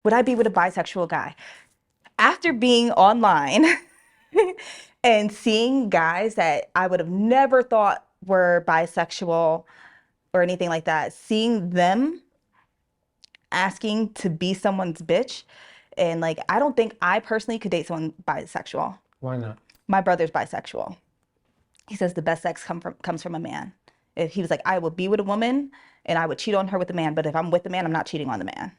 Would I be with a bisexual guy? After being online and seeing guys that I would have never thought were bisexual or anything like that, seeing them asking to be someone's bitch, and like, I don't think I personally could date someone bisexual. Why not? My brother's bisexual. He says the best sex comes from a man. If he was like, I will be with a woman and I would cheat on her with a man, but if I'm with a man, I'm not cheating on the man.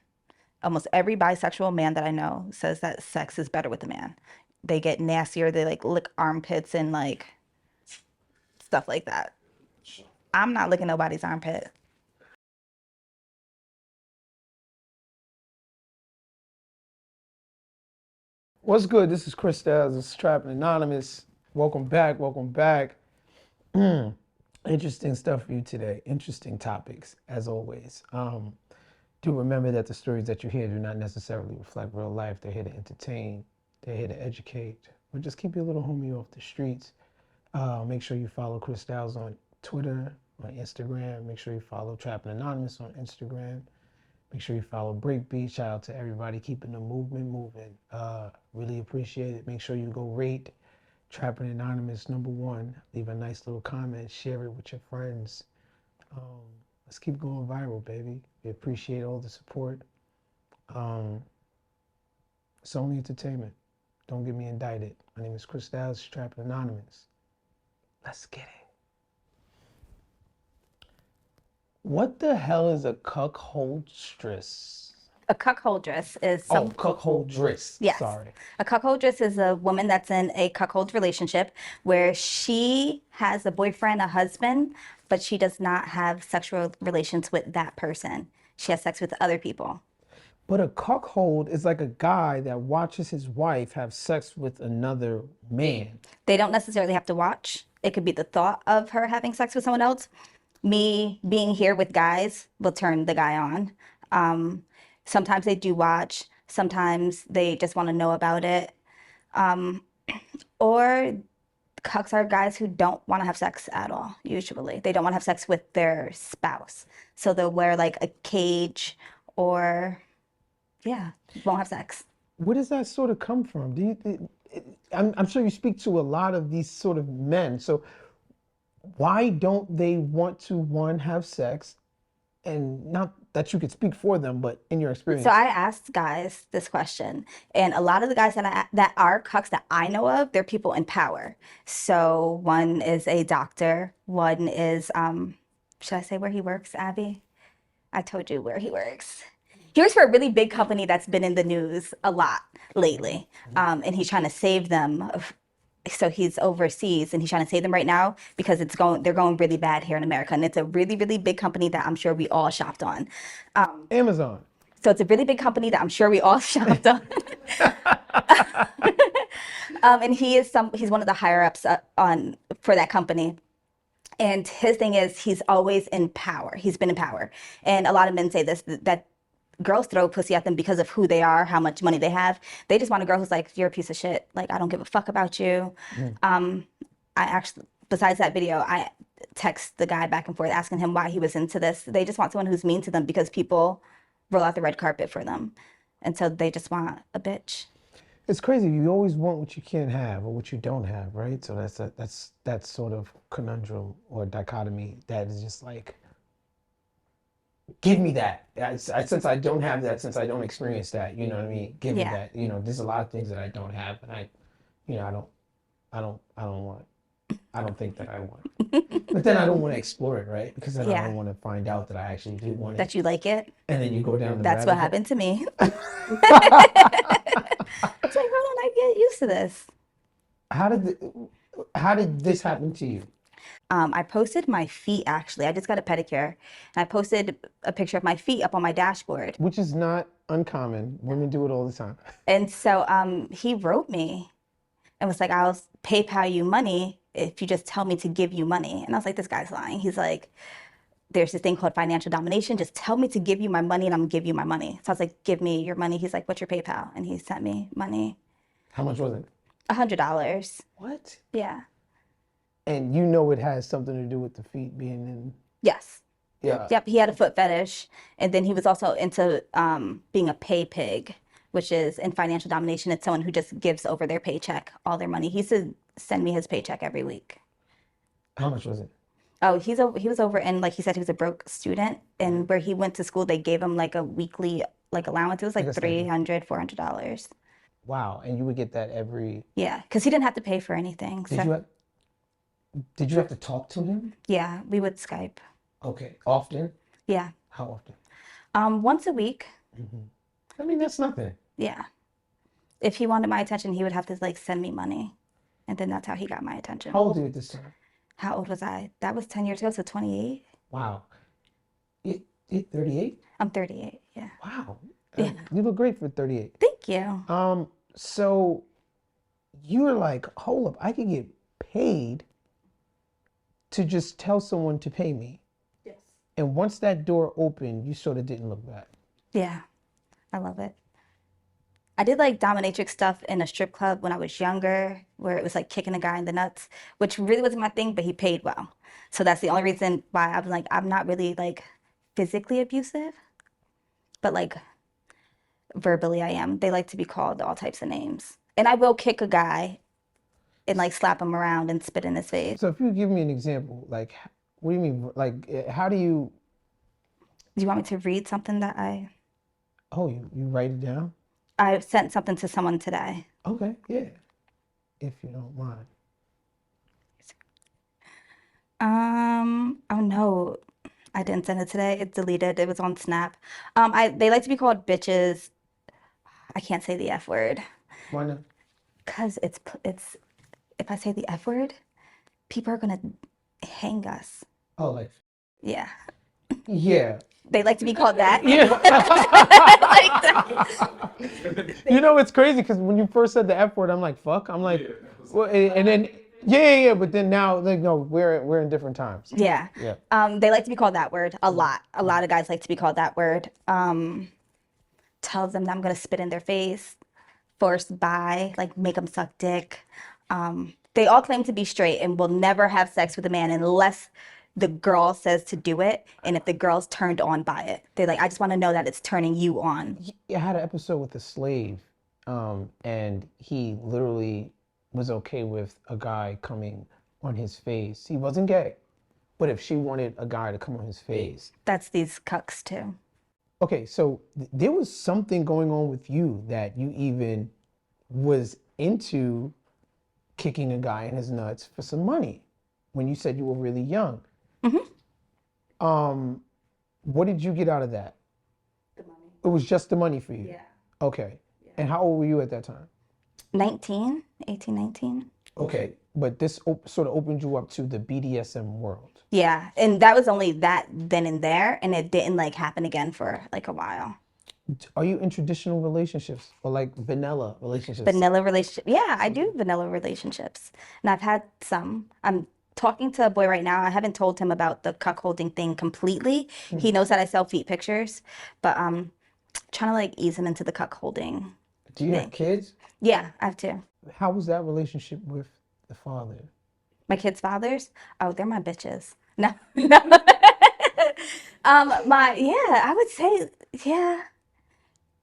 Almost every bisexual man that I know says that sex is better with a man. They get nastier, they like lick armpits and like stuff like that. I'm not licking nobody's armpit. What's good? This is Chris Styles. This is Trappin Anonymous. Welcome back. Welcome back. Interesting stuff for you today. Interesting topics, as always. Do remember that the stories that you hear do not necessarily reflect real life. They're here to entertain. They're here to educate. Or just keep your little homie off the streets. Make sure you follow Chris Styles on Twitter, on Instagram. Make sure you follow Trappin Anonymous on Instagram. Make sure you follow Breakbeat. Shout out to everybody keeping the movement moving. Really appreciate it. Make sure you go rate Trappin Anonymous #1. Leave a nice little comment. Share it with your friends. Let's keep going viral, baby. We appreciate all the support. It's only entertainment. Don't get me indicted. My name is Chris Styles, Trappin Anonymous. Let's get it. What the hell is a cuckoldress? A cuckoldress is Oh, cuckoldress. Yes. Sorry. A cuckoldress is a woman that's in a cuckold relationship where she has a boyfriend, a husband, but she does not have sexual relations with that person. She has sex with other people. But a cuckold is like a guy that watches his wife have sex with another man. They don't necessarily have to watch. It could be the thought of her having sex with someone else. Me being here with guys will turn the guy on. Sometimes they do watch. Sometimes they just want to know about it. Or cucks are guys who don't want to have sex at all, usually. They don't want to have sex with their spouse. So they'll wear like a cage or, yeah, won't have sex. Where does that sort of come from? I'm sure you speak to a lot of these sort of men. So why don't they want to, one, have sex? And not that you could speak for them, but in your experience. So I asked guys this question, and a lot of the guys that are cucks that I know of, they're people in power. So one is a doctor, one is should I say where he works, Abby? I told you where he works. He works for a really big company that's been in the news a lot lately, and he's trying to save them. So he's overseas and he's trying to save them right now because they're going really bad here in America, and it's a really, really big company that I'm sure we all shopped on. Amazon. So it's a really big company that I'm sure we all shopped on. And he's one of the higher ups for that company. And his thing is he's always in power. He's been in power. And a lot of men say this, that girls throw pussy at them because of who they are, how much money they have. They just want a girl who's like, you're a piece of shit. Like, I don't give a fuck about you. I actually, besides that video, I text the guy back and forth asking him why he was into this. They just want someone who's mean to them because people roll out the red carpet for them. And so they just want a bitch. It's crazy. You always want what you can't have or what you don't have, right? So that's sort of conundrum or dichotomy that is just like, give me that. Since I don't have that, since I don't experience that, you know what I mean? Give me that. You know, there's a lot of things that I don't have, and I don't want. I don't think that I want. But then I don't want to explore it, right? Because then I don't want to find out that I actually do want it. That you like it. And then you go down the That's what happened to me. It's like, how did I get used to this? How did this happen to you? I posted my feet, actually. I just got a pedicure. And I posted a picture of my feet up on my dashboard. Which is not uncommon. Women do it all the time. And so he wrote me and was like, I'll PayPal you money if you just tell me to give you money. And I was like, this guy's lying. He's like, there's this thing called financial domination. Just tell me to give you my money and I'm gonna give you my money. So I was like, give me your money. He's like, what's your PayPal? And he sent me money. How much was it? $100. What? Yeah. And you know it has something to do with the feet being in. Yes. Yeah. Yep, he had a foot fetish, and then he was also into being a pay pig, which is in financial domination. It's someone who just gives over their paycheck, all their money. He used to send me his paycheck every week. How much was it? Oh, he was over, and like he said, he was a broke student, and where he went to school, they gave him like a weekly like allowance. It was Like like a stipend. $300, $400. Wow. And you would get that every. Yeah, because he didn't have to pay for anything. Did So you have? Did you have to talk to him? yeah, we would Skype. Okay. Often? Yeah, How often? once a week. I mean, that's nothing. Yeah, if he wanted my attention, he would have to like send me money, and then that's how he got my attention. How old are you at this time? How old was I? That was 10 years ago, so 28. Wow. You 38? I'm 38. Yeah. Wow. Yeah. You look great for 38. Thank you. So you were like, hold up, I could get paid to just tell someone to pay me. Yes. And once that door opened, you sort of didn't look back. Yeah, I love it. I did like dominatrix stuff in a strip club when I was younger, where it was like kicking a guy in the nuts, which really wasn't my thing, but he paid well. So that's the only reason why I'm like, I'm not really like physically abusive, but like verbally I am. They like to be called all types of names. And I will kick a guy and like slap him around and spit in his face. So if you give me an example, like, what do you mean? Like, how do you, Do you want me to read something that oh, you write it down? I sent something to someone today? Okay, yeah. If you don't mind. Oh no, I didn't send it today. It's deleted. It was on Snap. They like to be called bitches. I can't say the F word Why not? because it's if I say the F word, people are gonna hang us. Oh, like, Yeah, yeah. they like to be called that. Yeah. Like that. You know, it's crazy because when you first said the F word, I'm like, fuck. I'm like, well, and then, yeah. But then now, like, no, we're in different times. Yeah. Yeah. They like to be called that word a lot. A lot of guys like to be called that word. Tells them that I'm gonna spit in their face, forced by, like make them suck dick. They all claim to be straight and will never have sex with a man unless the girl says to do it, and if the girl's turned on by it. They're like, I just want to know that it's turning you on. I had an episode with a slave, and he literally was okay with a guy coming on his face. He wasn't gay, but if she wanted a guy to come on his face. That's these cucks too. Okay, so there was something going on with you that you even was into kicking a guy in his nuts for some money when you said you were really young. What did you get out of that? The money. It was just the money for you? Yeah. Okay. And how old were you at that time? 19, 18, 19. Okay, but this sort of opened you up to the BDSM world. Yeah, and that was only that then and there, and it didn't like happen again for like a while. Are you in traditional relationships or like vanilla relationships? Vanilla relationship. Yeah, I do vanilla relationships. And I've had some. I'm talking to a boy right now. I haven't told him about the cuckolding thing completely. He knows that I sell feet pictures, but trying to like ease him into the cuckolding. Do you have kids? Yeah, I have two. How was that relationship with the father? My kids' fathers? Oh, they're my bitches. No, no. I would say, yeah.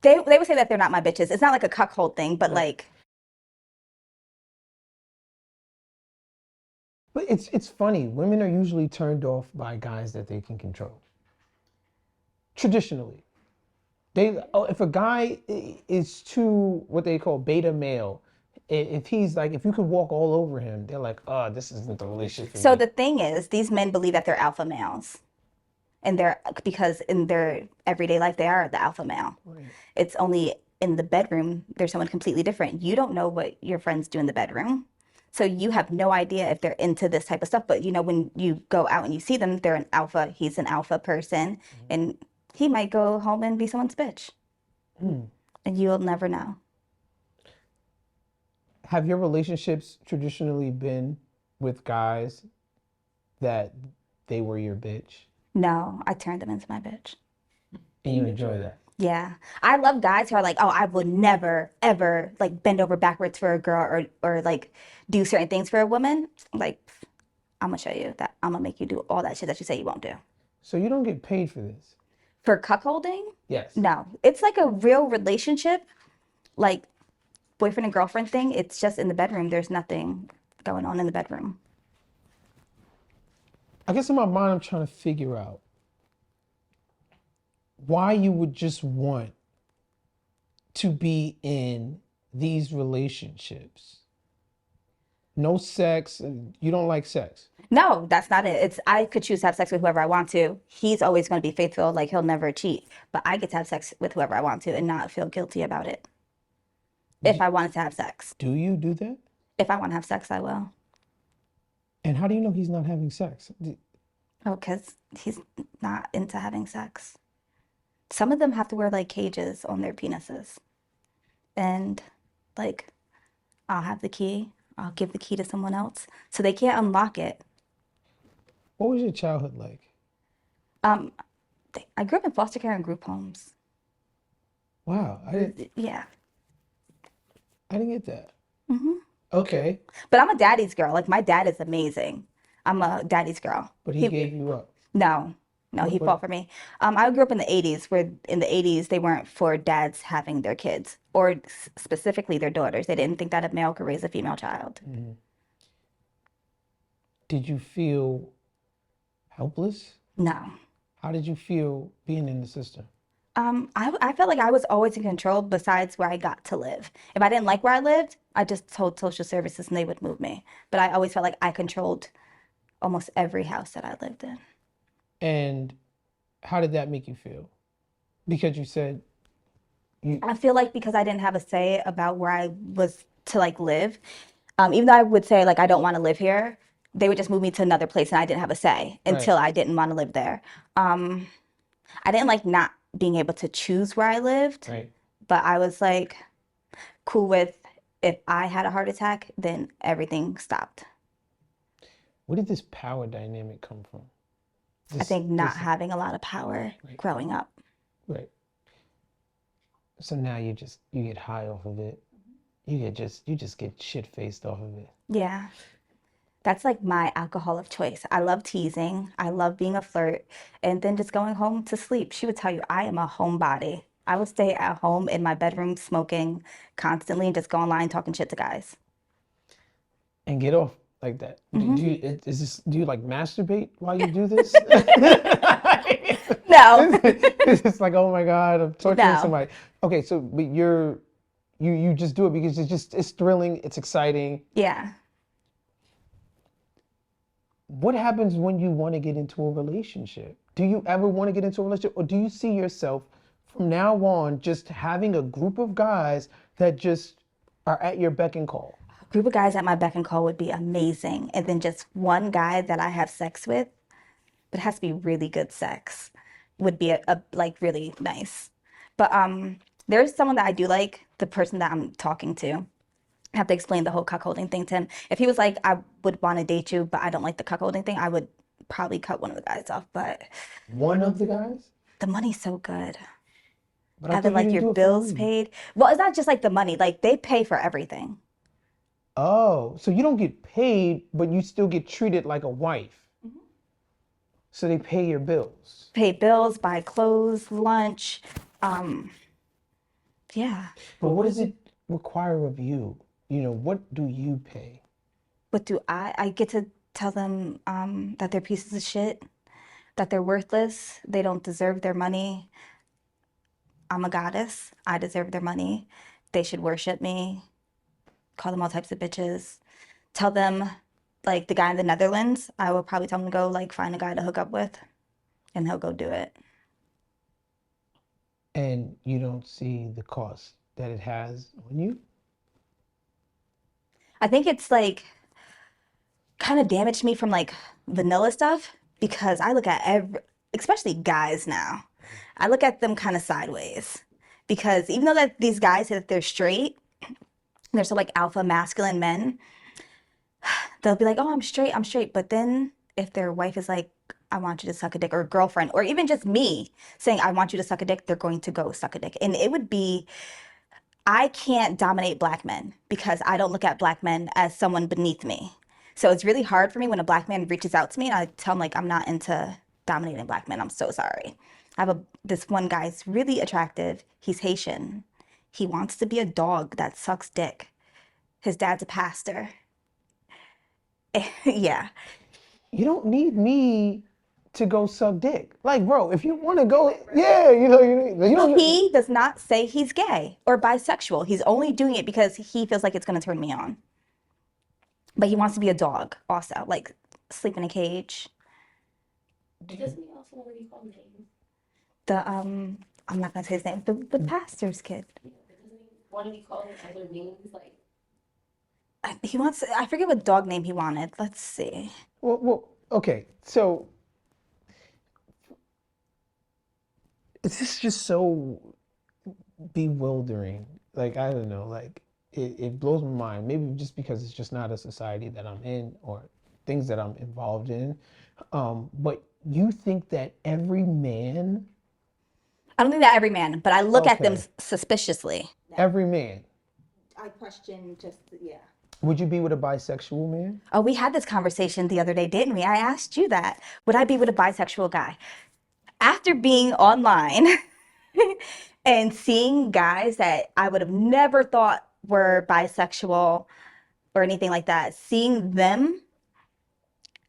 They would say that they're not my bitches. It's not like a cuckold thing, but like. But it's funny. Women are usually turned off by guys that they can control. Traditionally. If a guy is too, what they call beta male, if you could walk all over him, they're like, oh, this isn't the relationship for So me. the thing is, these men believe that they're alpha males. And because in their everyday life, they are the alpha male. Right. It's only in the bedroom, they're someone completely different. You don't know what your friends do in the bedroom. So you have no idea if they're into this type of stuff. But, when you go out and you see them, they're an alpha. He's an alpha person. And he might go home and be someone's bitch. And you'll never know. Have your relationships traditionally been with guys that they were your bitch? No, I turned them into my bitch. And you enjoy that? Yeah. I love guys who are like, oh, I would never, ever like bend over backwards for a girl or like do certain things for a woman. Like, I'm going to show you that I'm going to make you do all that shit that you say you won't do. So you don't get paid for this? For cuckolding? Yes. No. It's like a real relationship, like boyfriend and girlfriend thing. It's just in the bedroom. There's nothing going on in the bedroom. I guess in my mind, I'm trying to figure out why you would just want to be in these relationships. No sex, and you don't like sex. No, that's not it. It's I could choose to have sex with whoever I want to. He's always going to be faithful, like he'll never cheat. But I get to have sex with whoever I want to and not feel guilty about it. If I wanted to have sex. Do you do that? If I want to have sex, I will. And how do you know he's not having sex? Oh, because he's not into having sex. Some of them have to wear like cages on their penises. And like, I'll have the key. I'll give the key to someone else. So they can't unlock it. What was your childhood like? Um, I grew up in foster care and group homes. Wow, Yeah. I didn't get that. hmm Okay, But I'm a daddy's girl. Like my dad is amazing. I'm a daddy's girl. but he gave you up. No, he What- fought for me. I grew up in the 80s, where in the 80s they weren't for dads having their kids, or specifically their daughters. They didn't think that a male could raise a female child. Did you feel helpless? No. How did you feel being in the system? I felt like I was always in control besides where I got to live. If I didn't like where I lived, I just told social services and they would move me. But I always felt like I controlled almost every house that I lived in. And how did that make you feel? Because you said I feel like because I didn't have a say about where I was to like live, even though I would say like I don't want to live here, they would just move me to another place and I didn't have a say until I didn't want to live there. I didn't like not being able to choose where I lived, right. but I was like cool with if I had a heart attack, then everything stopped. Where did this power dynamic come from? I think not having a lot of power growing up. Right. So now you get high off of it. You just get shit faced off of it. Yeah. That's like my alcohol of choice. I love teasing. I love being a flirt. And then just going home to sleep. She would tell you, I am a homebody. I would stay at home in my bedroom smoking constantly and just go online talking shit to guys. And get off like that. Mm-hmm. Do you like masturbate while you do this? No. It's just like, oh my God, I'm torturing No. somebody. Okay, so but you just do it because it's thrilling, it's exciting. Yeah. What happens when you want to get into a relationship? Do you ever want to get into a relationship, or do you see yourself from now on just having a group of guys that just are at your beck and call? A group of guys at my beck and call would be amazing. And then just one guy that I have sex with, but it has to be really good sex, would be a like really nice. But there's someone that I do like, the person that I'm talking to. I have to explain the whole cuckolding thing to him. If he was like, I would want to date you, but I don't like the cuckolding thing, I would probably cut one of the guys off. But One of the guys? the money's so good. But I Having thought you like didn't do your it for bills money. paid. Well, it's not just like the money. Like they pay for everything. Oh, so you don't get paid, but you still get treated like a wife. So they pay your bills. Pay bills, buy clothes, lunch. Yeah. But what does it require of you? You know, what do you pay? What do I get to tell them that they're pieces of shit, that they're worthless, they don't deserve their money. I'm a goddess. I deserve their money. They should worship me. Call them all types of bitches. Tell them, like the guy in the Netherlands, I will probably tell him to go like find a guy to hook up with, and he'll go do it. And you don't see the cost that it has on you? I think it's like kind of damaged me from like vanilla stuff because I look at especially guys now, I look at them kind of sideways because even though that these guys say that they're straight, they're so like alpha masculine men, they'll be like, oh, I'm straight. But then if their wife is like, I want you to suck a dick, or girlfriend, or even just me saying, I want you to suck a dick, they're going to go suck a dick. And it would be, I can't dominate black men because I don't look at black men as someone beneath me. So it's really hard for me when a black man reaches out to me and I tell him like, I'm not into dominating black men. I'm so sorry. I have this one guy's really attractive. He's Haitian. He wants to be a dog that sucks dick. His dad's a pastor. Yeah. You don't need me to go suck dick. Like, bro, if you want to go, yeah, you don't. He does not say he's gay or bisexual. He's only doing it because he feels like it's going to turn me on. But he wants to be a dog also, like sleep in a cage. Doesn't he also want to be called names? I'm not going to say his name, the pastor's kid. Yeah, doesn't he want to be called other names? Like, He wants, I forget what dog name he wanted. Let's see. Well, okay, so it's just so bewildering. Like, I don't know, like it blows my mind. Maybe just because it's just not a society that I'm in or things that I'm involved in. But you think that every man, I don't think that every man, but I look at them Okay. suspiciously. every man, I question just, yeah. would you be with a bisexual man? Oh, we had this conversation the other day, didn't we? I asked you that. Would I be with a bisexual guy? After being online and seeing guys that I would have never thought were bisexual or anything like that, seeing them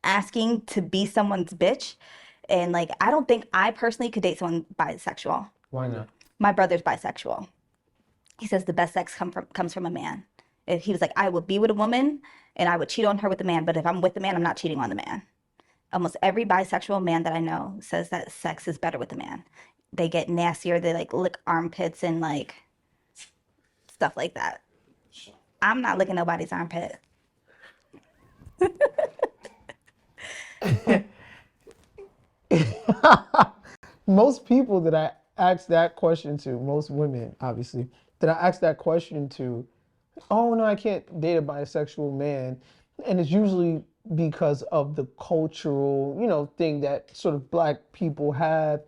asking to be someone's bitch, and like, I don't think I personally could date someone bisexual. Why not? My brother's bisexual. He says the best sex comes from a man. If he was like, I would be with a woman and I would cheat on her with a man, but if I'm with the man, I'm not cheating on the man. Almost every bisexual man that I know says that sex is better with a man. They get nastier, they like lick armpits and like stuff like that. I'm not licking nobody's armpit. Most people that I ask that question to, most women obviously, that I ask that question to, oh no, I can't date a bisexual man. And it's usually because of the cultural, thing that sort of black people have.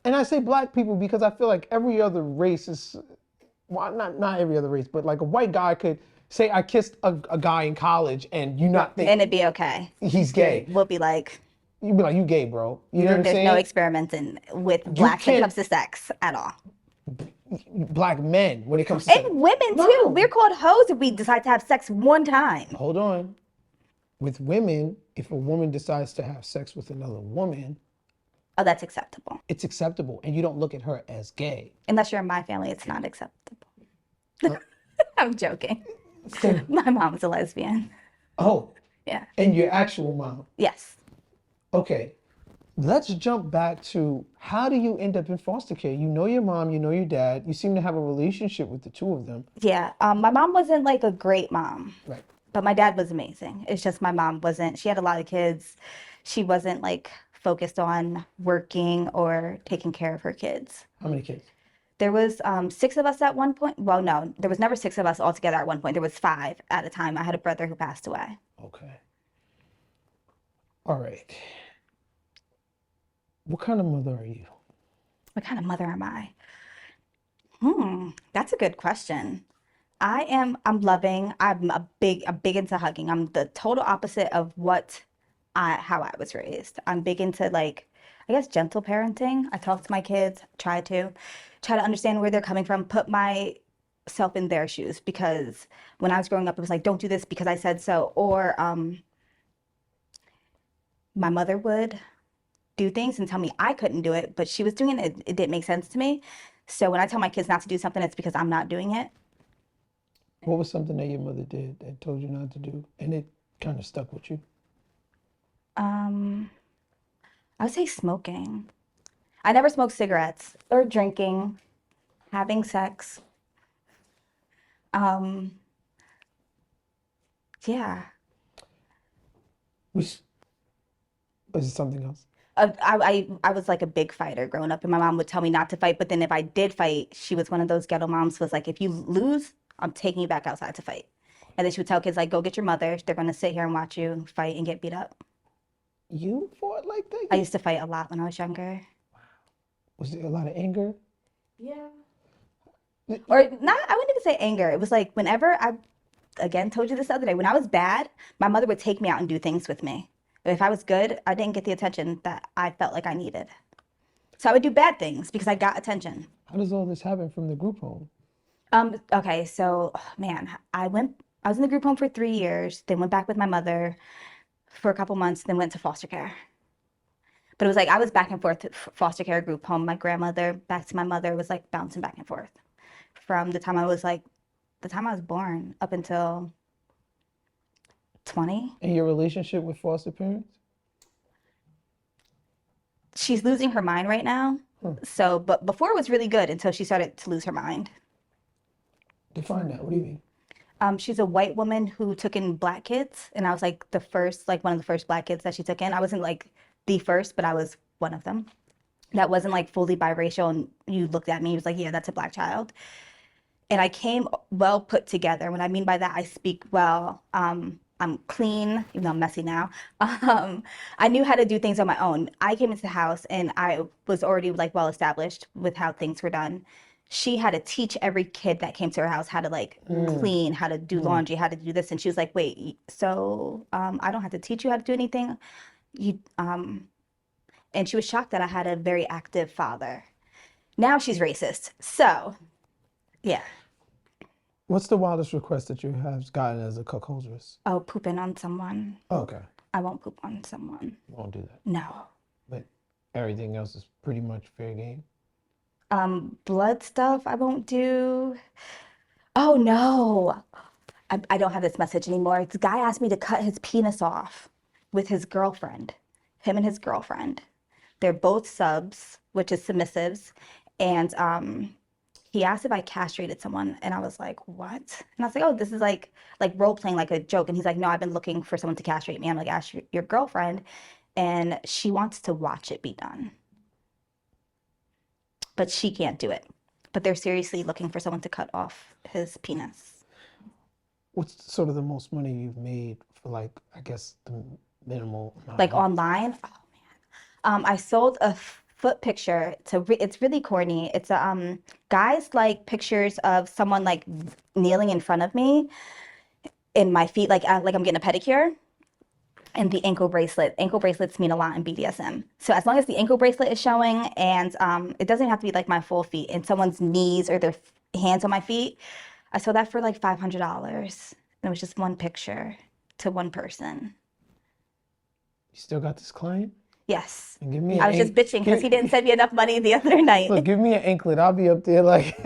And I say black people because I feel like every other race is, well, not every other race, but like a white guy could say, I kissed a guy in college and you not think And it'd be okay. he's gay. We'll be like, You'd be like, you gay, bro. You know what I'm there's saying? no experimenting with blacks when it can't- comes to sex at all. Black men when it comes to sex. And women too. We're called hoes if we decide to have sex one time. Hold on. With women, if a woman decides to have sex with another woman, Oh, that's acceptable. it's acceptable, and you don't look at her as gay. Unless you're in my family, it's not acceptable. I'm joking. So, My mom's a lesbian. oh, Yeah. and your actual mom. Yes. Okay, let's jump back to how do you end up in foster care? You know your mom, you know your dad. You seem to have a relationship with the two of them. Yeah. My mom wasn't like a great mom, Right. but my dad was amazing. It's just my mom wasn't, she had a lot of kids. She wasn't like focused on working or taking care of her kids. How many kids? There was 6 of us at one point. Well, no, there was never 6 of us all together at one point. There was 5 at a time. I had a brother who passed away. Okay. All right. What kind of mother are you? What kind of mother am I? That's a good question. I'm loving. I'm big into hugging. I'm the total opposite of how I was raised. I'm big into like, I guess, gentle parenting. I talk to my kids, try to understand where they're coming from, put myself in their shoes, because when I was growing up, it was like, don't do this because I said so. Or my mother would do things and tell me I couldn't do it, but she was doing it. It didn't make sense to me. So when I tell my kids not to do something, it's because I'm not doing it. What was something that your mother did that told you not to do, and it kind of stuck with you? I would say smoking. I never smoked cigarettes or drinking, having sex. Yeah. Was it something else? I was like a big fighter growing up, and my mom would tell me not to fight. But then if I did fight, she was one of those ghetto moms who was like, if you lose, I'm taking you back outside to fight. And then she would tell kids like, go get your mother. They're going to sit here and watch you fight and get beat up. You fought like that? I used to fight a lot when I was younger. Was there a lot of anger? Yeah. Or not, I wouldn't even say anger. It was like whenever again, told you this the other day, when I was bad, my mother would take me out and do things with me. If I was good, I didn't get the attention that I felt like I needed. So I would do bad things because I got attention. How does all this happen from the group home? Okay, so man, I was in the group home for 3 years, then went back with my mother for a couple months, then went to foster care. But it was like I was back and forth to foster care, group home, my grandmother, back to my mother, was like bouncing back and forth from the time I was born up until 20. And your relationship with foster parents? She's losing her mind right now. So, but before it was really good until she started to lose her mind. Define that. What do you mean? She's a white woman who took in black kids, and I was like one of the first black kids that she took in. I wasn't like the first, but I was one of them. That wasn't like fully biracial, and you looked at me, you was like, yeah, that's a black child. And I came well put together. What I mean by that, I speak well. I'm clean, even though I'm messy now. I knew how to do things on my own. I came into the house and I was already like well established with how things were done. She had to teach every kid that came to her house how to like clean, how to do laundry, how to do this. And she was like, wait, so I don't have to teach you how to do anything? And she was shocked that I had a very active father. Now she's racist. So, yeah. What's the wildest request that you have gotten as a cuckoldress? Oh, pooping on someone. Oh, okay. I won't poop on someone. You won't do that. No. But everything else is pretty much fair game. Blood stuff I won't do. Oh no. I don't have this message anymore. This guy asked me to cut his penis off with his girlfriend. Him and his girlfriend. They're both subs, which is submissives. And he asked if I castrated someone, and I was like, what? And I was like, oh, this is like role playing, like a joke. And he's like, no, I've been looking for someone to castrate me. I'm like, ask your girlfriend, and she wants to watch it be done, but she can't do it. But they're seriously looking for someone to cut off his penis. What's sort of the most money you've made for, like, I guess the minimal amount? Like online? Oh man. I sold a foot picture. It's really corny. It's a guys like pictures of someone like kneeling in front of me in my feet, like I'm getting a pedicure, and the ankle bracelet. Ankle bracelets mean a lot in BDSM. So as long as the ankle bracelet is showing, and it doesn't have to be like my full feet, and someone's knees or their hands on my feet, I sold that for like $500. And it was just one picture to one person. You still got this client? Yes. And give me I was just bitching because he didn't send me enough money the other night. Look, give me an anklet. I'll be up there like,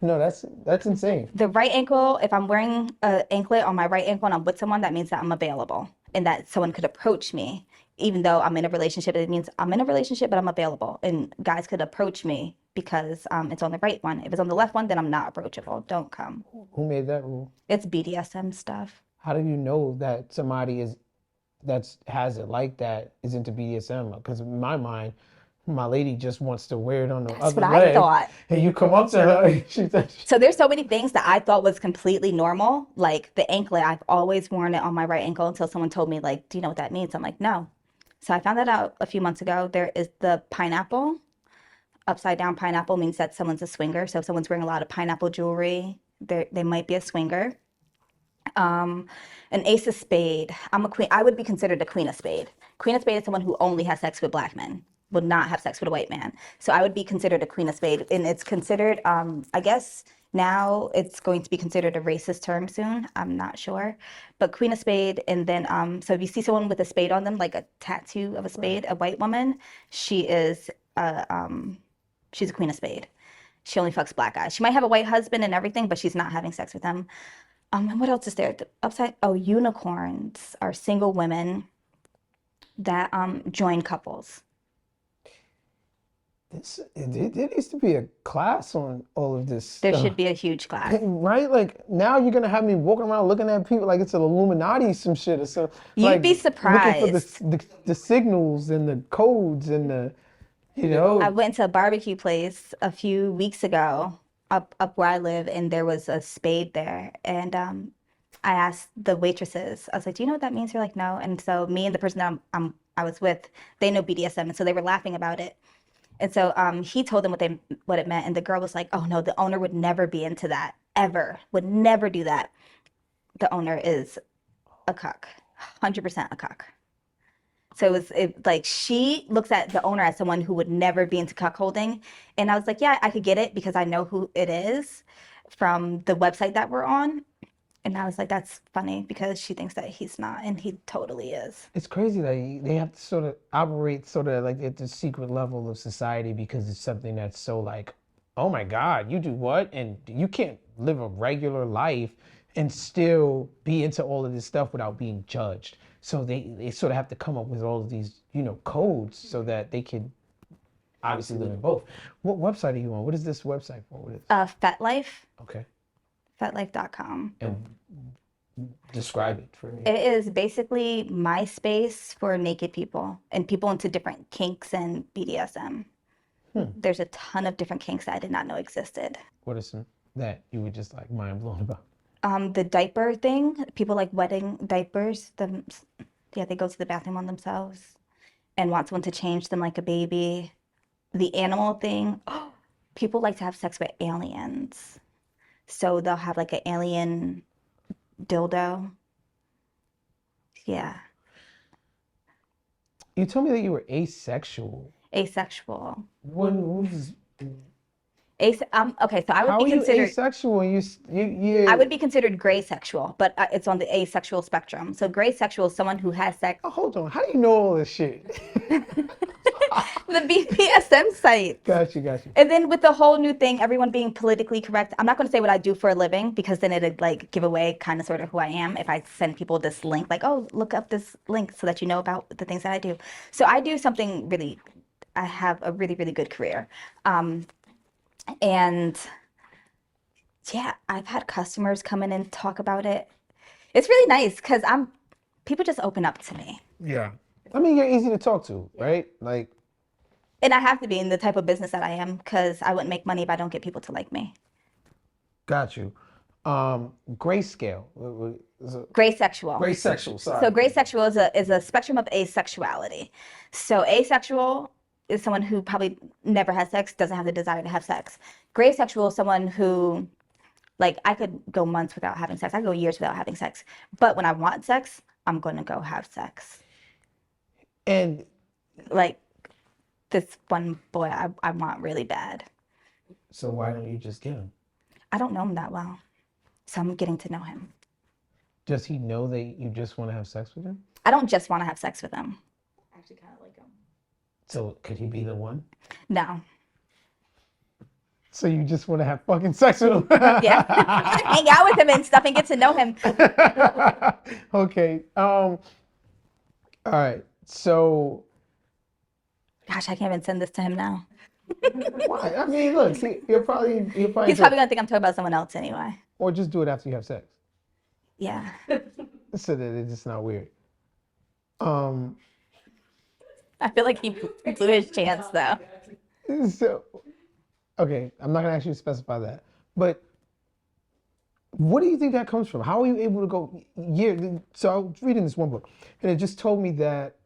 no, that's insane. The right ankle, if I'm wearing an anklet on my right ankle and I'm with someone, that means that I'm available and that someone could approach me. Even though I'm in a relationship, it means I'm in a relationship, but I'm available. And guys could approach me because it's on the right one. If it's on the left one, then I'm not approachable. Don't come. Who made that rule? It's BDSM stuff. How do you know that somebody has it like that is into BDSM? Because in my mind, my lady just wants to wear it on the other what leg. I thought. And you come up to her, and she's like, So there's so many things that I thought was completely normal. Like the anklet, I've always worn it on my right ankle until someone told me, like, do you know what that means? I'm like, no. So I found that out a few months ago. There is the pineapple. Upside down pineapple means that someone's a swinger. So if someone's wearing a lot of pineapple jewelry, they might be a swinger. An ace of spade. I'm a queen. I would be considered a queen of spade. Queen of spade is someone who only has sex with black men, would not have sex with a white man. So I would be considered a queen of spade. And it's considered, I guess now it's going to be considered a racist term soon. I'm not sure. But queen of spade. And then, so if you see someone with a spade on them, like a tattoo of a spade, a white woman, she's a queen of spade. She only fucks black guys. She might have a white husband and everything, but she's not having sex with them. And what else is there? Unicorns are single women that join couples. There needs to be a class on all of this There stuff. should be a huge class. Right? Like, now you're going to have me walking around looking at people like it's an Illuminati some shit or something. You'd like, be surprised. Looking for the signals and the codes and the, you know. I went to a barbecue place a few weeks ago up where I live, and there was a spade there. And I asked the waitresses, I was like, do you know what that means? They're like, no. And so me and the person that I was with, they know BDSM, and so they were laughing about it. And so he told them what it meant, and the girl was like, oh no, the owner would never be into that, ever, would never do that. The owner is a cuck, 100% a cuck. So like she looks at the owner as someone who would never be into cuckolding. And I was like, yeah, I could get it because I know who it is from the website that we're on. And I was like, that's funny because she thinks that he's not, and he totally is. It's crazy that they have to sort of operate sort of like at the secret level of society because it's something that's so like, oh my God, you do what? And you can't live a regular life and still be into all of this stuff without being judged. So they sort of have to come up with all of these, codes so that they can obviously live in both. What website are you on? What is this website for? What is FetLife, Okay. FetLife.com. And describe it for me. It is basically MySpace for naked people and people into different kinks and BDSM. There's a ton of different kinks that I did not know existed. What are some that you were just like mind blown about? The diaper thing, people like wetting diapers. They go to the bathroom on themselves and want someone to change them like a baby. The animal thing, people like to have sex with aliens. So they'll have like an alien dildo. Yeah. You told me that you were asexual. Asexual. Okay, Okay, so I would how be are you considered asexual? I would be considered gray sexual, but it's on the asexual spectrum. So gray sexual is someone who has sex. Oh, hold on. How do you know all this shit? The BDSM site. Got you. And then with the whole new thing, everyone being politically correct, I'm not going to say what I do for a living because then it'd like give away kind of sort of who I am if I send people this link, like, oh, look up this link so that you know about the things that I do. So I do something really, I have a really, really good career. And yeah, I've had customers come in and talk about it. It's really nice because people just open up to me. Yeah. I mean, you're easy to talk to, right? Like, and I have to be in the type of business that I am because I wouldn't make money if I don't get people to like me. Got you. Grayscale. Gray sexual. Gray sexual, sorry. So gray sexual is a spectrum of asexuality. So asexual is someone who probably never has sex, doesn't have the desire to have sex. Gray sexual is someone who, like, I could go months without having sex. I could go years without having sex. But when I want sex, I'm going to go have sex. And like this one boy I want really bad. So why don't you just get him? I don't know him that well. So I'm getting to know him. Does he know that you just want to have sex with him? I don't just want to have sex with him. I actually kind of like him. So could he be the one? No. So you just want to have fucking sex with him? Yeah. Hang out with him and stuff and get to know him. Okay. All right. So. Gosh, I can't even send this to him now. Why? I mean, look, he's probably He's probably gonna think I'm talking about someone else anyway. Or just do it after you have sex. Yeah. So that it's just not weird. I feel like he blew his chance though. So, okay, I'm not gonna actually specify that, but what do you think that comes from? How are you able to go? So I was reading this one book, and it just told me that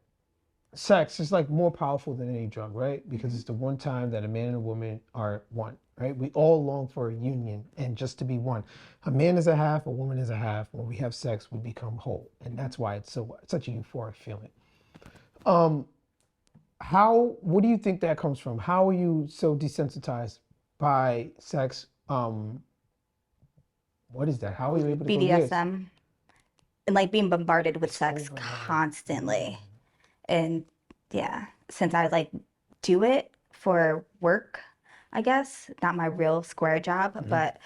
sex is like more powerful than any drug, right? Because it's the one time that a man and a woman are one, right? We all long for a union and just to be one. A man is a half, a woman is a half. When we have sex, we become whole, and that's why it's such a euphoric feeling. What do you think that comes from? How are you so desensitized by sex? What is that? How are you able to go years? BDSM and like being bombarded with sex constantly. And yeah, since I like do it for work, I guess, not my real square job, but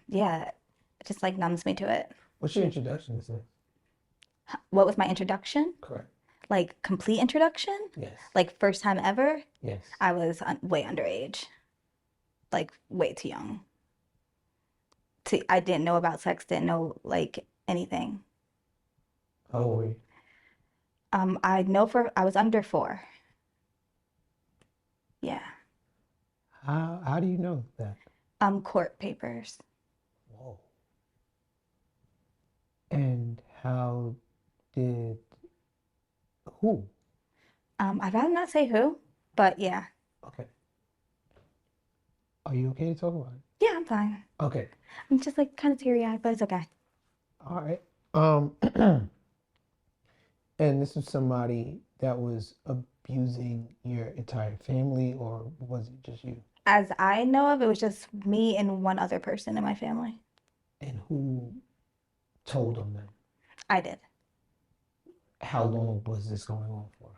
yeah, it just like numbs me to it. What's your introduction to sex? What was my introduction? Correct. Like complete introduction? Yes. Like first time ever? Yes. I was way underage, like way too young. I didn't know about sex, didn't know like anything. How old were you? I was under 4. Yeah. How do you know that? Court papers. Whoa. And who? I'd rather not say who, but yeah. Okay. Are you okay to talk about it? Yeah, I'm fine. Okay. I'm just like kind of teary-eyed, but it's okay. All right. And this is somebody that was abusing your entire family, or was it just you? As I know of, it was just me and one other person in my family. And who told them that? I did. How long was this going on for?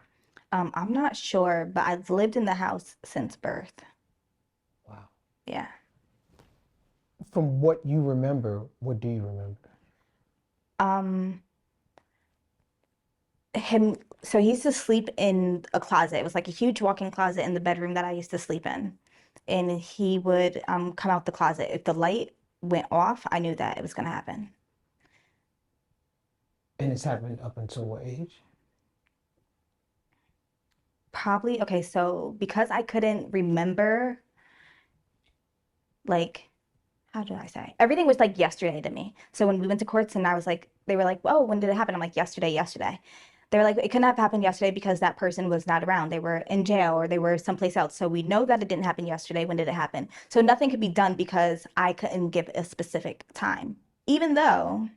I'm not sure, but I've lived in the house since birth. Wow. Yeah. From what you remember, what do you remember? Um, so he used to sleep in a closet. It was like a huge walk-in closet in the bedroom that I used to sleep in. And he would come out the closet. If the light went off, I knew that it was going to happen. And it's happened up until what age? Probably, okay, so because I couldn't remember, like, how did I say? Everything was like yesterday to me. So when we went to courts and I was like, they were like, oh, when did it happen? I'm like, yesterday, yesterday. They were like, it couldn't have happened yesterday because that person was not around. They were in jail or they were someplace else. So we know that it didn't happen yesterday. When did it happen? So nothing could be done because I couldn't give a specific time. Even though,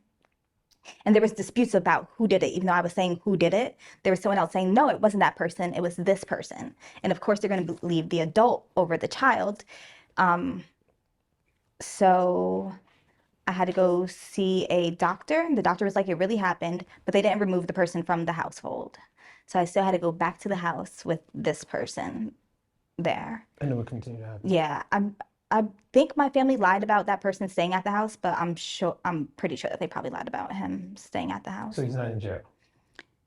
and there was disputes about who did it, even though I was saying who did it, there was someone else saying, no, it wasn't that person, it was this person. And of course, they're going to believe the adult over the child. So I had to go see a doctor. The doctor was like, it really happened, but they didn't remove the person from the household. So I still had to go back to the house with this person there. And it would continue to happen. Yeah, I think my family lied about that person staying at the house, but I'm pretty sure that they probably lied about him staying at the house. So he's not in jail?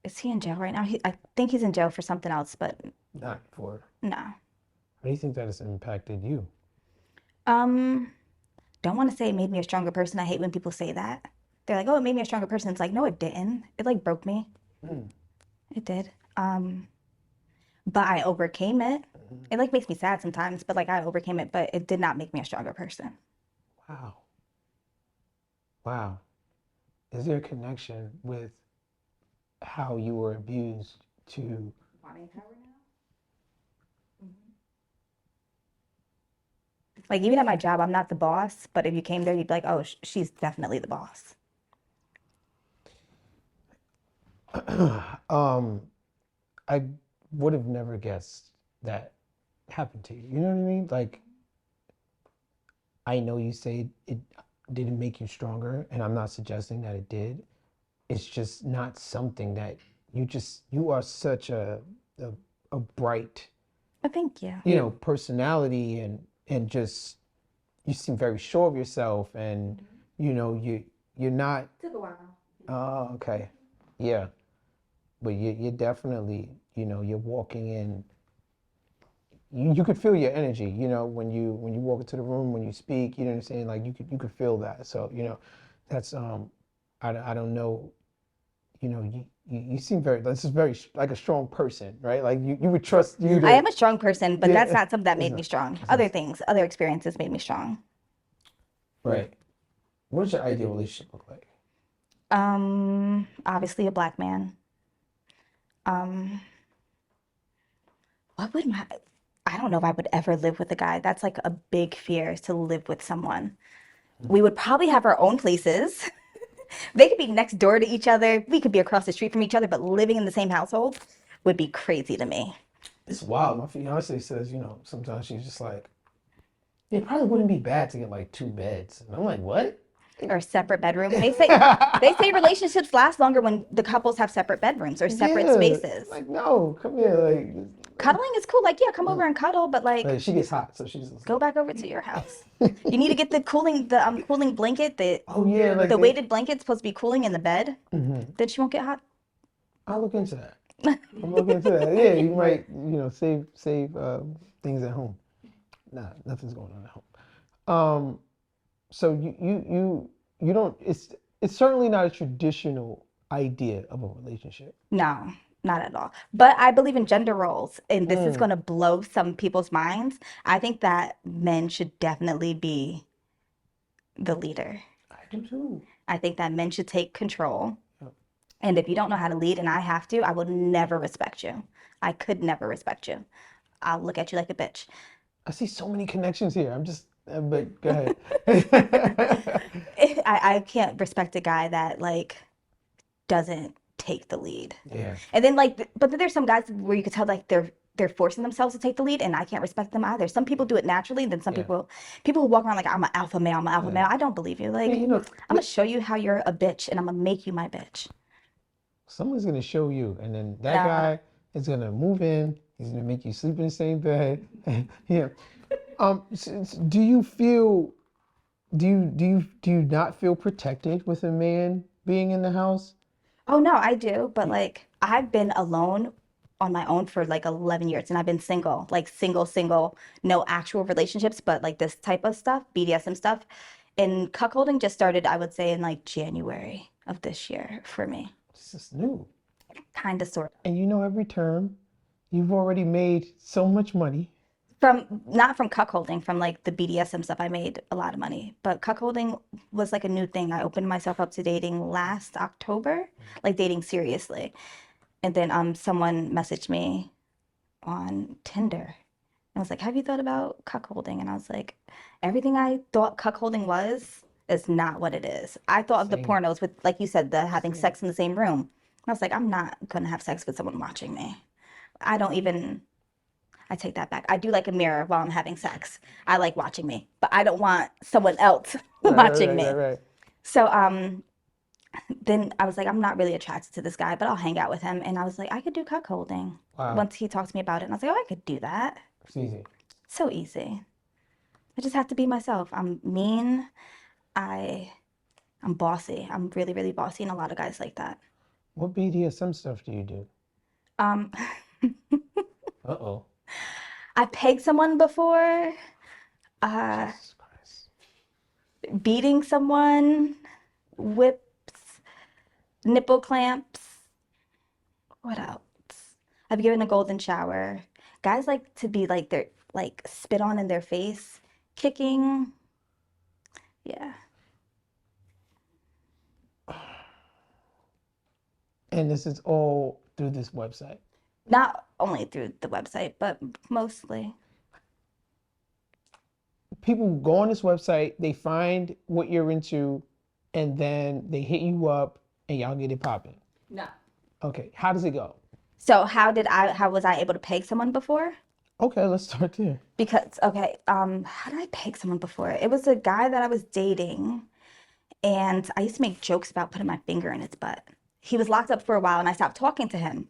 Is he in jail right now? I think he's in jail for something else, but Not for. no. How do you think that has impacted you? Don't want to say it made me a stronger person. I hate when people say that. They're like, oh, it made me a stronger person. It's like, no, it didn't. It like broke me. It did. But I overcame it. It like makes me sad sometimes, but like I overcame it, but it did not make me a stronger person. Wow. Wow. Is there a connection with how you were abused to Wanting power now? Like even at my job, I'm not the boss, but if you came there, you'd be like, oh, she's definitely the boss. I would have never guessed that happened to you. You know what I mean? Like, I know you say it didn't make you stronger, and I'm not suggesting that it did. It's just not something that you are such a bright, Thank you. personality, and just, you seem very sure of yourself, and you're not. Took a while. Oh, okay. Yeah. But you're definitely, you're walking in, you could feel your energy, when you walk into the room, when you speak, you know what I'm saying? Like you could feel that. So, that's I don't know, you seem this is very like a strong person, right? Like you would trust you to. I am a strong person, but Yeah, that's not something that made it's me strong. Other things, other experiences made me strong. Right. What does your ideal relationship look like? Obviously a black man. What would I don't know if I would ever live with a guy. That's like a big fear, is to live with someone. We would probably have our own places. They could be next door to each other. We could be across the street from each other, but living in the same household would be crazy to me. It's wild. My fiance says, sometimes she's just like, it probably wouldn't be bad to get like 2 beds. And I'm like, what? Or separate bedroom. They say relationships last longer when the couples have separate bedrooms or separate Yeah. spaces. Like, no, come here. Like, Cuddling is cool. Like, yeah, come over and cuddle, but like, she gets hot, so she's just go back over to your house. You need to get the cooling blanket. Oh yeah, like The weighted blanket's supposed to be cooling in the bed. Then she won't get hot. I'll look into that. I'm looking into that. Yeah, you might, save things at home. Nah, nothing's going on at home. So you don't. It's certainly not a traditional idea of a relationship. No, not at all. But I believe in gender roles, and this is going to blow some people's minds. I think that men should definitely be the leader. I do too. I think that men should take control. And if you don't know how to lead and I have to, I will never respect you. I could never respect you. I'll look at you like a bitch. I see so many connections here. But go ahead. I can't respect a guy that like doesn't take the lead. Yeah. And then but then there's some guys where you could tell like they're forcing themselves to take the lead, and I can't respect them either. Some people do it naturally, and then some Yeah. people who walk around like I'm an alpha male, I'm an alpha male. I don't believe you. Like, Hey, you know, I'm gonna show you how you're a bitch, and I'm gonna make you my bitch. someone's gonna show you, and then that Nah. guy is gonna move in. He's gonna make you sleep in the same bed. Yeah. Do you feel? Do you not feel protected with a man being in the house? Oh no, I do, but like I've been alone on my own for like 11 years, and I've been single, like single, no actual relationships, but like this type of stuff, BDSM stuff. And cuckolding just started, I would say, in like January of this year for me. This is new. Kind of, sort of. And you know, every term, you've already made so much money. Not from cuckolding, from like the BDSM stuff, I made a lot of money. But cuckolding was like a new thing. I opened myself up to dating last October, like dating seriously. And then someone messaged me on Tinder. And I was like, have you thought about cuckolding? And I was like, everything I thought cuckolding was is not what it is. I thought of the Same. pornos with, like you said, the having sex in the same room. And I was like, I'm not gonna have sex with someone watching me. I take that back. I do like a mirror while I'm having sex. I like watching me, but I don't want someone else watching me. Right. So then I was like, I'm not really attracted to this guy, but I'll hang out with him. And I was like, I could do cuckolding. Wow. Once he talked to me about it, and I was like, oh, I could do that. It's easy. So easy. I just have to be myself. I'm mean. I'm bossy. I'm really, really bossy, and a lot of guys like that. What BDSM stuff do you do? Uh-oh. I pegged someone before. Jesus Christ. Beating someone, whips, nipple clamps. What else? I've given a golden shower. Guys like to be like they're like spit on in their face, kicking. Yeah. And this is all through this website. Not only through the website, but mostly. People go on this website, they find what you're into, and then they hit you up and y'all get it popping. No. Okay, how does it go? So how was I able to peg someone before? Okay, let's start there. Because, okay, how did I peg someone before? It was a guy that I was dating, and I used to make jokes about putting my finger in his butt. He was locked up for a while, and I stopped talking to him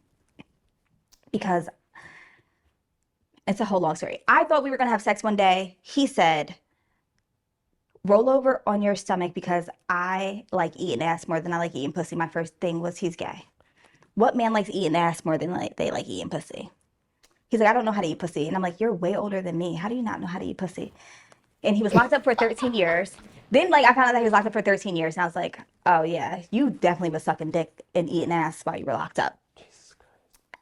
because it's a whole long story. I thought we were going to have sex one day. He said, roll over on your stomach because I like eating ass more than I like eating pussy. My first thing was he's gay. What man likes eating ass more than they like eating pussy? He's like, I don't know how to eat pussy. And I'm like, you're way older than me. How do you not know how to eat pussy? And he was locked up for 13 years. Then like I found out that he was locked up for 13 years. And I was like, oh yeah, you definitely was sucking dick and eating ass while you were locked up. Jesus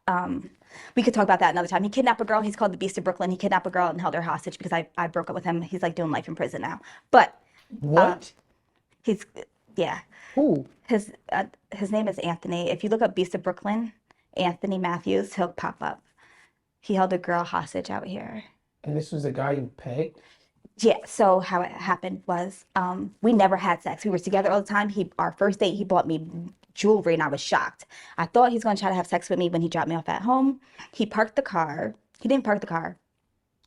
Christ. We could talk about that another time. He kidnapped a girl. He's called the Beast of Brooklyn. He kidnapped a girl and held her hostage because I broke up with him. He's like doing life in prison now. But What? Yeah. Who? His name is Anthony. If you look up Beast of Brooklyn, Anthony Matthews, he'll pop up. He held a girl hostage out here. And this was a guy you pegged? Yeah, so how it happened was we never had sex. We were together all the time. Our first date, he bought me jewelry and I was shocked. I thought he was going to try to have sex with me when he dropped me off at home. He parked the car. He didn't park the car.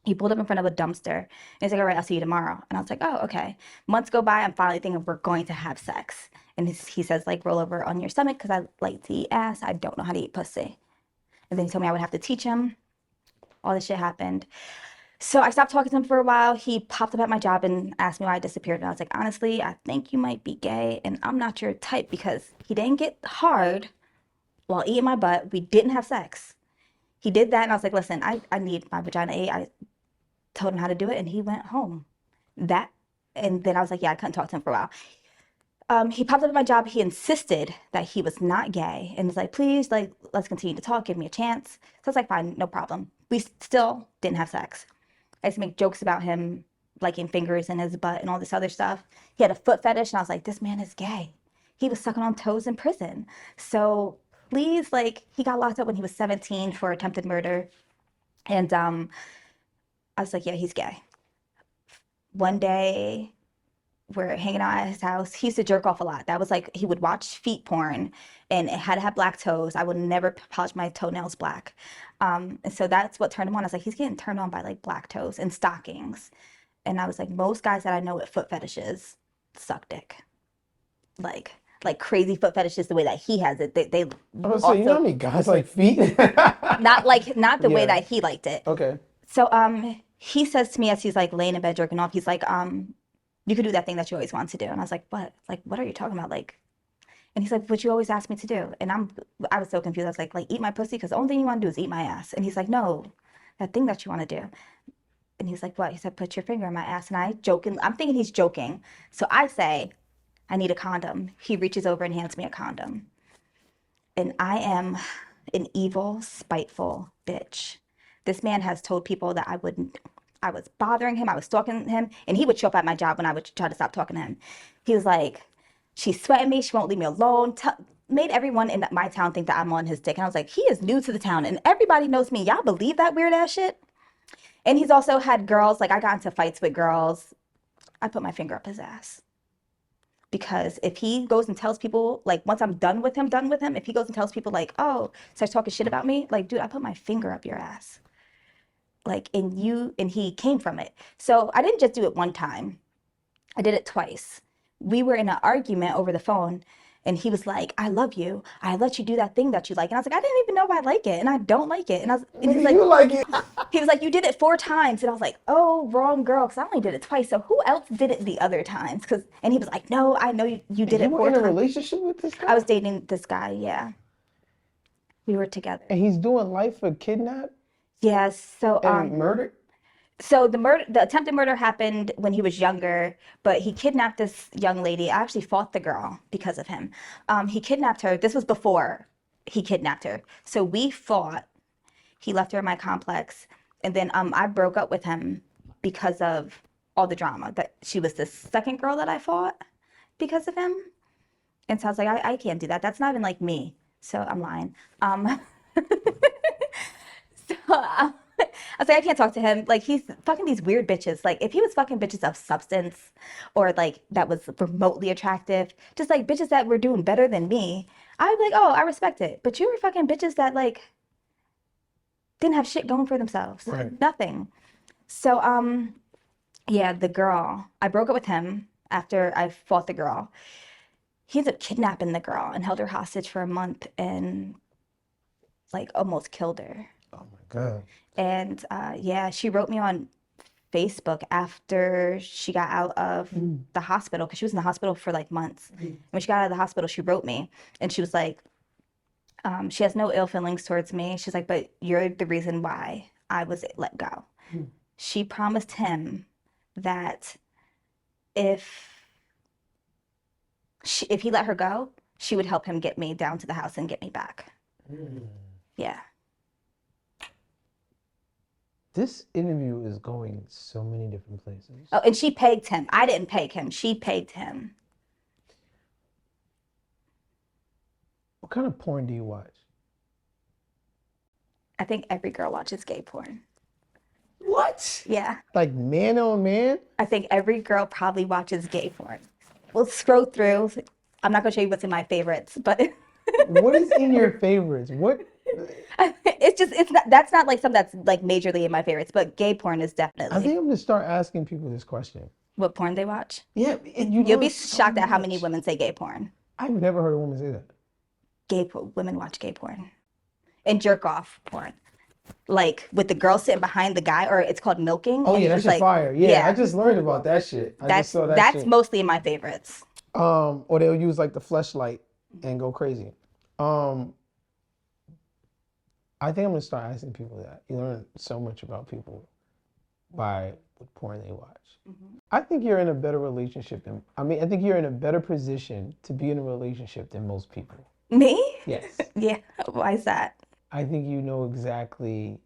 He pulled up in front of a dumpster and he's like, all right, I'll see you tomorrow. And I was like, oh, okay. Months go by. I'm finally thinking we're going to have sex. And he says, like, roll over on your stomach because I like to eat ass. I don't know how to eat pussy. And then he told me I would have to teach him. All this shit happened. So I stopped talking to him for a while. He popped up at my job and asked me why I disappeared. And I was like, honestly, I think you might be gay. And I'm not your type because he didn't get hard while eating my butt. We didn't have sex. He did that. And I was like, listen, I need my vagina ate. I told him how to do it and he went home. And then I was like, yeah, I couldn't talk to him for a while. He popped up at my job. He insisted that he was not gay and was like, please, like, let's continue to talk. Give me a chance. So I was like, fine, no problem. We still didn't have sex. I used to make jokes about him liking fingers in his butt and all this other stuff. He had a foot fetish and I was like, this man is gay. He was sucking on toes in prison. So please, like, he got locked up when he was 17 for attempted murder. And I was like, yeah, he's gay. One day, were hanging out at his house. He used to jerk off a lot. That was like, he would watch feet porn and it had to have black toes. I would never polish my toenails black. And so that's what turned him on. I was like, he's getting turned on by like black toes and stockings. And I was like, most guys that I know with foot fetishes suck dick. Like crazy foot fetishes the way that he has it. They Oh, so you know how many guys like feet? not the way Yeah. that he liked it. Okay. So he says to me as he's like laying in bed jerking off, he's like, you could do that thing that you always wanted to do. And I was like, what? Like, what are you talking about? Like, and he's like, what you always asked me to do. And I was so confused. I was like eat my pussy? Because the only thing you want to do is eat my ass. And he's like, no, that thing that you want to do. And he's like, what? He said, put your finger in my ass. And I'm thinking he's joking. So I say, I need a condom. He reaches over and hands me a condom. And I am an evil, spiteful bitch. This man has told people that I was bothering him, I was stalking him, and he would show up at my job when I would try to stop talking to him. He was like, she's sweating me, she won't leave me alone. Made everyone in my town think that I'm on his dick. And I was like, he is new to the town and everybody knows me. Y'all believe that weird ass shit? And he's also had girls, like I got into fights with girls. I put my finger up his ass. Because if he goes and tells people, like once I'm done with him, if he goes and tells people like, oh, starts talking shit about me, like, dude, I put my finger up your ass. Like, and he came from it. So I didn't just do it one time. I did it twice. We were in an argument over the phone and he was like, I love you. I let you do that thing that you like. And I was like, I didn't even know if I like it and I don't like it. And he's like, you like it? he was like, you did it 4 times. And I was like, oh, wrong girl, because I only did it twice. So who else did it the other times? And he was like, no, I know you did it 4 times. You were in a relationship with this guy? I was dating this guy, yeah. We were together. And he's doing life for kidnap Yeah, so and murder? So the attempted murder happened when he was younger, but he kidnapped this young lady. I actually fought the girl because of him. He kidnapped her. This was before he kidnapped her. So we fought. He left her in my complex. And then I broke up with him because of all the drama. That she was the second girl that I fought because of him. And so I was like, I can't do that. That's not even like me. So I'm lying. I was like, I can't talk to him. Like, he's fucking these weird bitches. Like, if he was fucking bitches of substance or like that was remotely attractive, just like bitches that were doing better than me, I'd be like, oh, I respect it. But you were fucking bitches that like didn't have shit going for themselves. Right. Nothing. So, yeah, the girl, I broke up with him after I fought the girl. He ended up kidnapping the girl and held her hostage for a month and like almost killed her. Oh my God. And yeah, she wrote me on Facebook after she got out of the hospital, because she was in the hospital for like months. When she got out of the hospital, she wrote me and she was like, she has no ill feelings towards me. She's like, but you're the reason why I was let go. She promised him that if he let her go, she would help him get me down to the house and get me back. Yeah. This interview is going so many different places. Oh, and she pegged him. I didn't peg him. She pegged him. What kind of porn do you watch? I think every girl watches gay porn. What? Yeah. Like man on man? I think every girl probably watches gay porn. We'll scroll through. I'm not going to show you what's in my favorites, but... What is in your favorites? What? That's not like something that's like majorly in my favorites, but gay porn is definitely. I think I'm gonna start asking people this question. What porn they watch? Yeah, You'll be shocked at how many women say gay porn. I've never heard a woman say that. Women watch gay porn and jerk off porn, like with the girl sitting behind the guy, or it's called milking. Oh yeah, that's like, fire. Yeah, I just learned about that shit. That's mostly in my favorites. Or they'll use like the fleshlight and go crazy. I think I'm gonna start asking people that. You learn so much about people by what porn they watch. I think you're in a better relationship I think you're in a better position to be in a relationship than most people. Me? Yes. Yeah. Why is that? I think you know exactly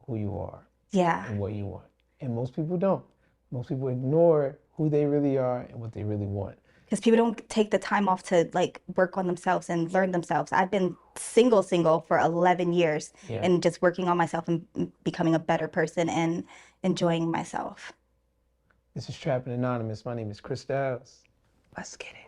who you are. Yeah. And what you want. And most people don't. Most people ignore who they really are and what they really want. Because people don't take the time off to like work on themselves and learn themselves. I've been single for 11 years and just working on myself and becoming a better person and enjoying myself. This is Trappin Anonymous. My name is Chris Dowes. Let's get it.